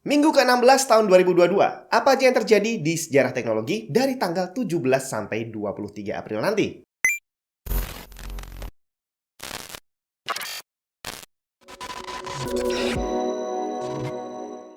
Minggu ke-16 tahun 2022, apa aja yang terjadi di sejarah teknologi dari tanggal 17 sampai 23 April nanti?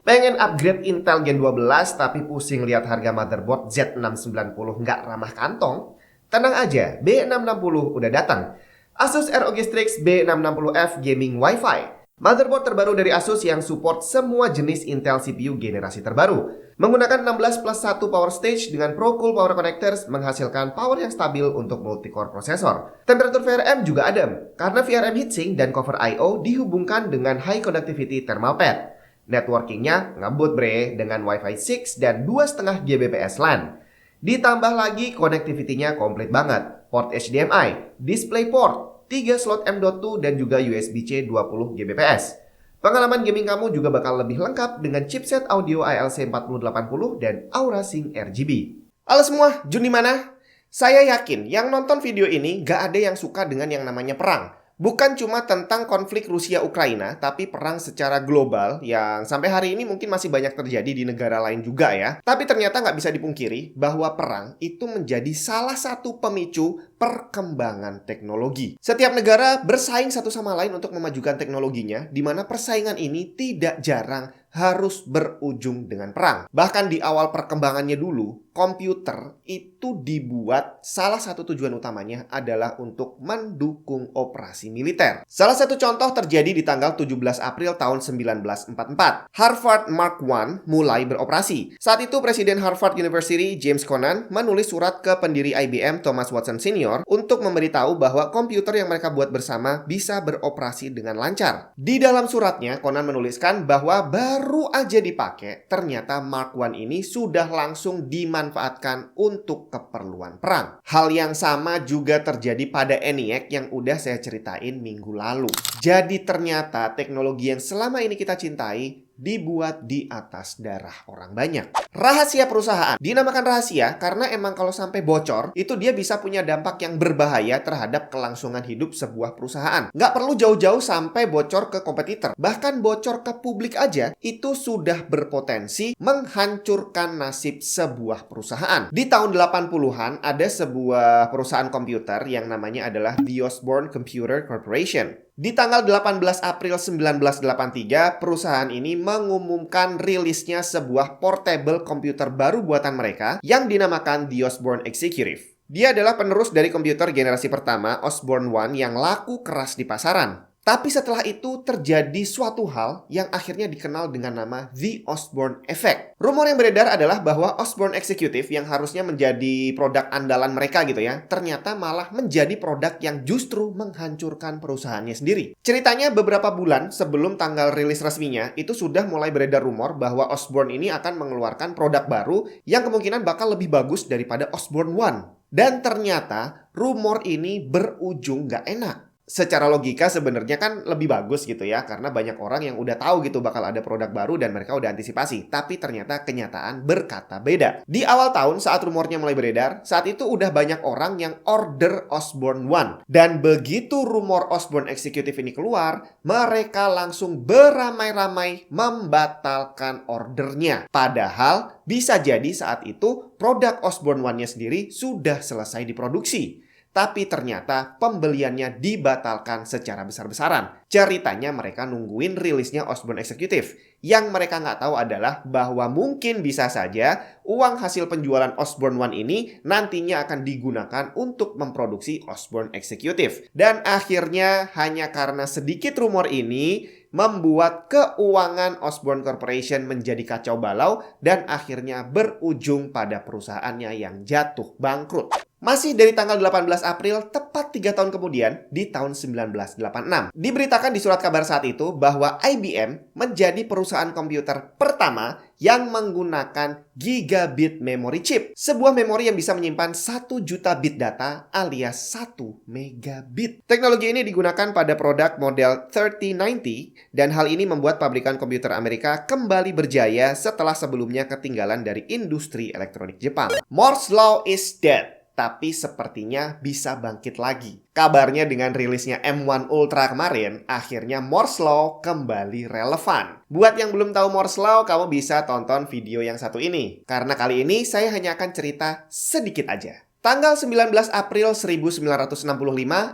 Pengen upgrade Intel Gen 12 tapi pusing lihat harga motherboard Z690 nggak ramah kantong? Tenang aja, B660 udah datang. Asus ROG Strix B660F Gaming Wi-Fi. Motherboard terbaru dari Asus yang support semua jenis Intel CPU generasi terbaru. Menggunakan 16 plus 1 power stage dengan ProCool Power Connectors menghasilkan power yang stabil untuk multi-core prosesor. Temperatur VRM juga adem, karena VRM heatsink dan cover I/O dihubungkan dengan high connectivity thermal pad. Networkingnya ngebut bre dengan Wi-Fi 6 dan 2,5 Gbps LAN. Ditambah lagi connectivity-nya komplit banget. Port HDMI, DisplayPort, 3 slot M.2 dan juga USB-C 20 Gbps. Pengalaman gaming kamu juga bakal lebih lengkap dengan chipset audio ALC4080 dan Aura Sync RGB. Halo semua, Jun di mana? Saya yakin yang nonton video ini gak ada yang suka dengan yang namanya perang. Bukan cuma tentang konflik Rusia-Ukraina, tapi perang secara global yang sampai hari ini mungkin masih banyak terjadi di negara lain juga ya. Tapi ternyata nggak bisa dipungkiri bahwa perang itu menjadi salah satu pemicu perkembangan teknologi. Setiap negara bersaing satu sama lain untuk memajukan teknologinya, di mana persaingan ini tidak jarang harus berujung dengan perang. Bahkan di awal perkembangannya dulu, komputer itu dibuat salah satu tujuan utamanya adalah untuk mendukung operasi militer. Salah satu contoh terjadi di tanggal 17 April tahun 1944. Harvard Mark I mulai beroperasi. Saat itu Presiden Harvard University James Conant menulis surat ke pendiri IBM Thomas Watson Sr. untuk memberitahu bahwa komputer yang mereka buat bersama bisa beroperasi dengan lancar. Di dalam suratnya, Conant menuliskan bahwa baru aja dipakai, ternyata Mark I ini sudah langsung dimanfaatkan untuk keperluan perang. Hal yang sama juga terjadi pada ENIAC yang udah saya ceritain minggu lalu. Jadi ternyata teknologi yang selama ini kita cintai dibuat di atas darah orang banyak. Rahasia perusahaan dinamakan rahasia karena emang kalau sampai bocor, itu dia bisa punya dampak yang berbahaya terhadap kelangsungan hidup sebuah perusahaan. Nggak perlu jauh-jauh sampai bocor ke kompetitor. Bahkan bocor ke publik aja, itu sudah berpotensi menghancurkan nasib sebuah perusahaan. Di tahun 80-an, ada sebuah perusahaan komputer yang namanya adalah The Osborne Computer Corporation. Di tanggal 18 April 1983, perusahaan ini mengumumkan rilisnya sebuah portable komputer baru buatan mereka yang dinamakan The Osborne Executive. Dia adalah penerus dari komputer generasi pertama Osborne One yang laku keras di pasaran. Tapi setelah itu terjadi suatu hal yang akhirnya dikenal dengan nama The Osborne Effect. Rumor yang beredar adalah bahwa Osborne Executive yang harusnya menjadi produk andalan mereka gitu ya, ternyata malah menjadi produk yang justru menghancurkan perusahaannya sendiri. Ceritanya beberapa bulan sebelum tanggal rilis resminya, itu sudah mulai beredar rumor bahwa Osborne ini akan mengeluarkan produk baru yang kemungkinan bakal lebih bagus daripada Osborne One. Dan ternyata rumor ini berujung gak enak. Secara logika sebenarnya kan lebih bagus gitu ya, karena banyak orang yang udah tahu gitu bakal ada produk baru dan mereka udah antisipasi. Tapi ternyata kenyataan berkata beda. Di awal tahun saat rumornya mulai beredar, saat itu udah banyak orang yang order Osborne One. Dan begitu rumor Osborne Executive ini keluar, mereka langsung beramai-ramai membatalkan ordernya. Padahal bisa jadi saat itu produk Osborne One-nya sendiri sudah selesai diproduksi. Tapi ternyata pembeliannya dibatalkan secara besar-besaran. Ceritanya mereka nungguin rilisnya Osborne Executive. Yang mereka nggak tahu adalah bahwa mungkin bisa saja uang hasil penjualan Osborne One ini nantinya akan digunakan untuk memproduksi Osborne Executive. Dan akhirnya hanya karena sedikit rumor ini membuat keuangan Osborne Corporation menjadi kacau balau dan akhirnya berujung pada perusahaannya yang jatuh bangkrut. Masih dari tanggal 18 April, tepat 3 tahun kemudian, di tahun 1986. Diberitakan di surat kabar saat itu bahwa IBM menjadi perusahaan komputer pertama yang menggunakan gigabit memory chip. Sebuah memori yang bisa menyimpan 1 juta bit data alias 1 megabit. Teknologi ini digunakan pada produk model 3090 dan hal ini membuat pabrikan komputer Amerika kembali berjaya setelah sebelumnya ketinggalan dari industri elektronik Jepang. Moore's Law is dead. tapi sepertinya bisa bangkit lagi. Kabarnya dengan rilisnya M1 Ultra kemarin, akhirnya Moore's Law kembali relevan. Buat yang belum tahu Moore's Law, kamu bisa tonton video yang satu ini. Karena kali ini saya hanya akan cerita sedikit aja. Tanggal 19 April 1965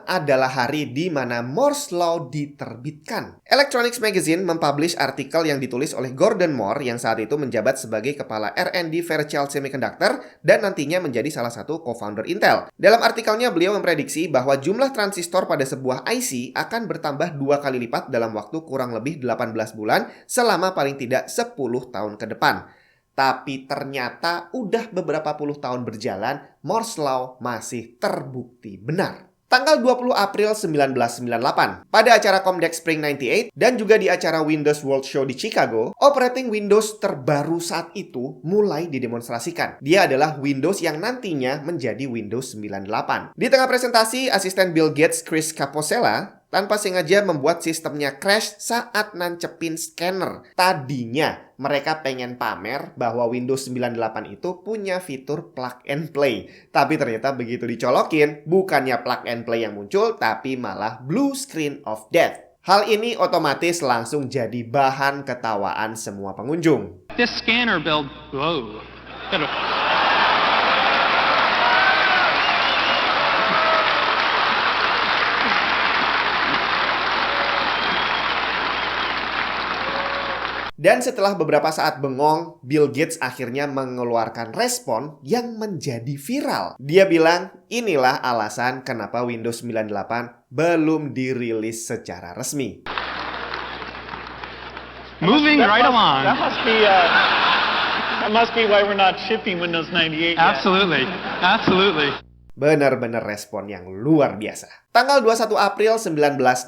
adalah hari di mana Moore's Law diterbitkan. Electronics Magazine mempublish artikel yang ditulis oleh Gordon Moore yang saat itu menjabat sebagai kepala R&D Fairchild Semiconductor dan nantinya menjadi salah satu co-founder Intel. Dalam artikelnya beliau memprediksi bahwa jumlah transistor pada sebuah IC akan bertambah 2 kali lipat dalam waktu kurang lebih 18 bulan selama paling tidak 10 tahun ke depan. Tapi ternyata udah beberapa puluh tahun berjalan, Moore's Law masih terbukti benar. Tanggal 20 April 1998, pada acara Comdex Spring 98 dan juga di acara Windows World Show di Chicago, operating Windows terbaru saat itu mulai didemonstrasikan. Dia adalah Windows yang nantinya menjadi Windows 98. Di tengah presentasi, asisten Bill Gates Chris Caposella tanpa sengaja membuat sistemnya crash saat nancepin scanner. Tadinya mereka pengen pamer bahwa Windows 98 itu punya fitur plug and play. Tapi ternyata begitu dicolokin, bukannya plug and play yang muncul, tapi malah blue screen of death. Hal ini otomatis langsung jadi bahan ketawaan semua pengunjung. This scanner build, whoa. Dan setelah beberapa saat bengong, Bill Gates akhirnya mengeluarkan respon yang menjadi viral. Dia bilang, inilah alasan kenapa Windows 98 belum dirilis secara resmi. Moving right along. That must be why we're not shipping Windows 98 yet. Absolutely. Absolutely. Benar-benar respon yang luar biasa. Tanggal 21 April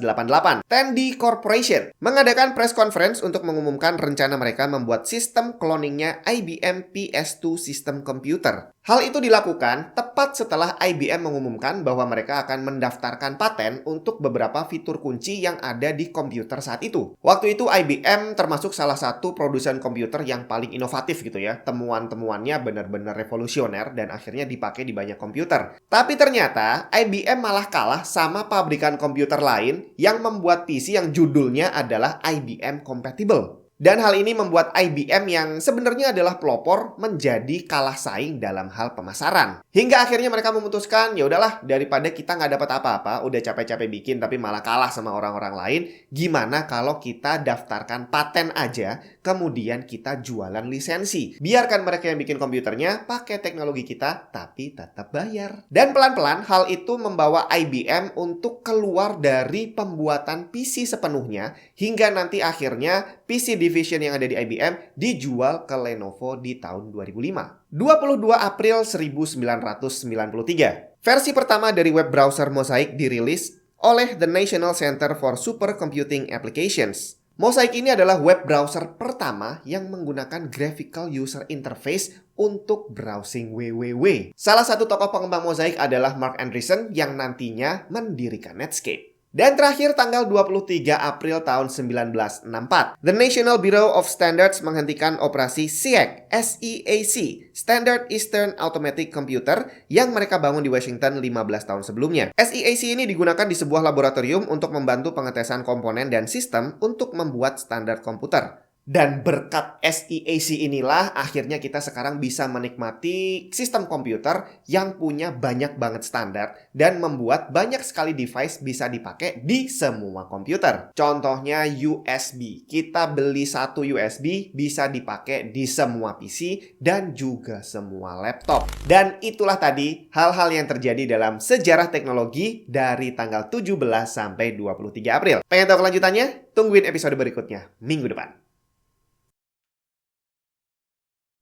1988, Tandy Corporation mengadakan press conference untuk mengumumkan rencana mereka membuat sistem cloningnya IBM PS2 System Computer. Hal itu dilakukan tepat setelah IBM mengumumkan bahwa mereka akan mendaftarkan paten untuk beberapa fitur kunci yang ada di komputer saat itu. Waktu itu IBM termasuk salah satu produsen komputer yang paling inovatif gitu ya. Temuan-temuannya benar-benar revolusioner dan akhirnya dipakai di banyak komputer. Tapi ternyata IBM malah kalah sama pabrikan komputer lain yang membuat PC yang judulnya adalah IBM Compatible. Dan hal ini membuat IBM yang sebenarnya adalah pelopor menjadi kalah saing dalam hal pemasaran. Hingga akhirnya mereka memutuskan, ya udahlah daripada kita nggak dapat apa-apa, udah capek-capek bikin tapi malah kalah sama orang-orang lain, gimana kalau kita daftarkan paten aja, kemudian kita jualan lisensi. Biarkan mereka yang bikin komputernya pakai teknologi kita, tapi tetap bayar. Dan pelan-pelan hal itu membawa IBM untuk keluar dari pembuatan PC sepenuhnya, hingga nanti akhirnya PC division yang ada di IBM dijual ke Lenovo di tahun 2005. 22 April 1993. Versi pertama dari web browser Mosaic dirilis oleh the National Center for Supercomputing Applications. Mosaic ini adalah web browser pertama yang menggunakan graphical user interface untuk browsing www. Salah satu tokoh pengembang Mosaic adalah Mark Andreessen yang nantinya mendirikan Netscape. Dan terakhir tanggal 23 April tahun 1964, The National Bureau of Standards menghentikan operasi SEAC, Standard Eastern Automatic Computer, yang mereka bangun di Washington 15 tahun sebelumnya. SEAC ini digunakan di sebuah laboratorium untuk membantu pengetesan komponen dan sistem untuk membuat standar komputer. Dan berkat SEAC inilah akhirnya kita sekarang bisa menikmati sistem komputer yang punya banyak banget standar dan membuat banyak sekali device bisa dipakai di semua komputer. Contohnya USB. Kita beli satu USB bisa dipakai di semua PC dan juga semua laptop. Dan itulah tadi hal-hal yang terjadi dalam sejarah teknologi dari tanggal 17 sampai 23 April. Pengen tahu kelanjutannya? Tungguin episode berikutnya minggu depan.